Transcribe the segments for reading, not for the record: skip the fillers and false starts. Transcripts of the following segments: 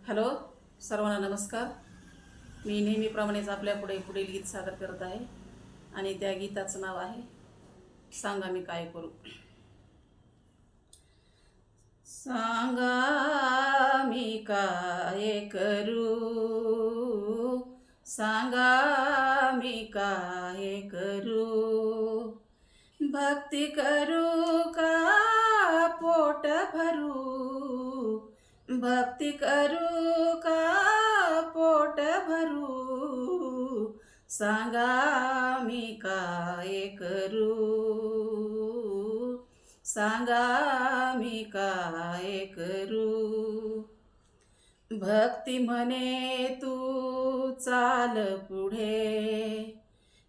Hello, सर्वांना नमस्कार. मी नेहमीप्रमाणेच आपल्या पुढील गीत सादर करत आहे आणि त्या गीताचं नाव आहे सांगा मी काय करू. सांगा मी काय करू, सांगा मी काय करू, भक्ती करू का पोट भरू, भक्ती करू का पोट भरू, सांगा मी काय करू, सांगा मी काय करू. भक्ती म्हणे तू चाल पुढे,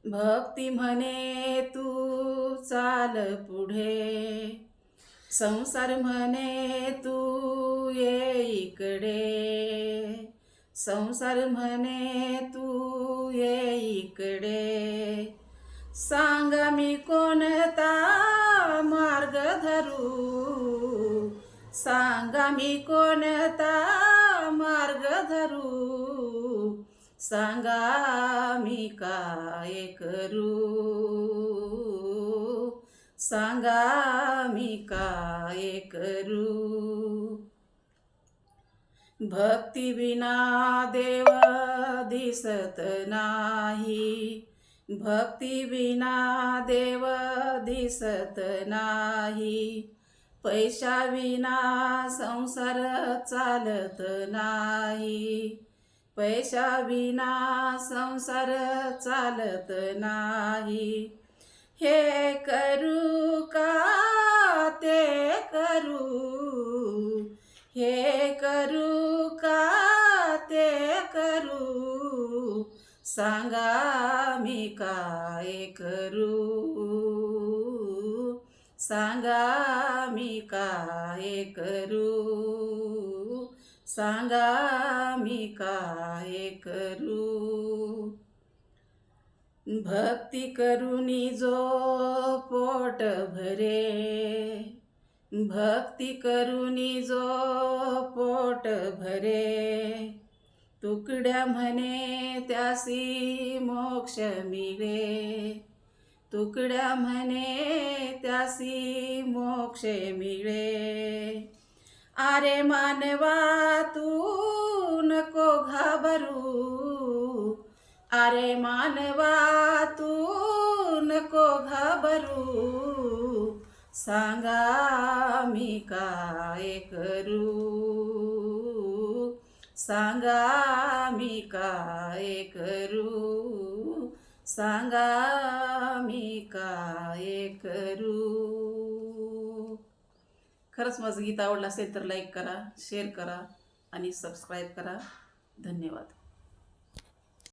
भक्ती म्हणे तू चाल पुढे, संसार म्हणे तू ये इकडे, संसार म्हणे तू ये इकडे, सांगा मी कोणता मार्ग धरू, सांगा मी कोणता मार्ग धरू, सांगा मी काय करू, सांगा मी काय करू. भक्ती विना देव दिसत नाही, भक्ती विना देव दिसत नाही, पैसा विना संसार चालत नाही, पैसा विना संसार चालत नाही. हे करू का ते करू, हे करू का ते करू, सांगा मी काय करू, सांगा मी काय करू, सांगा मी काय करू. भक्ती करुनी जो पोट भरे, भक्ती करुनी जो पोट भरे, तुकड्या म्हणे त्यासी मोक्ष मिळे, तुकड्या म्हणे त्यासी मोक्ष मिळे. अरे मानवा तू नको घाबरू, अरे मानवा तू नको घाबरू, सांगा मी काय करू, सांगा मी काय करू, सांगा मी काय करू. खरंच माझं गीत आवडलं असेल तर लाईक करा, शेअर करा आणि सबस्क्राईब करा. धन्यवाद.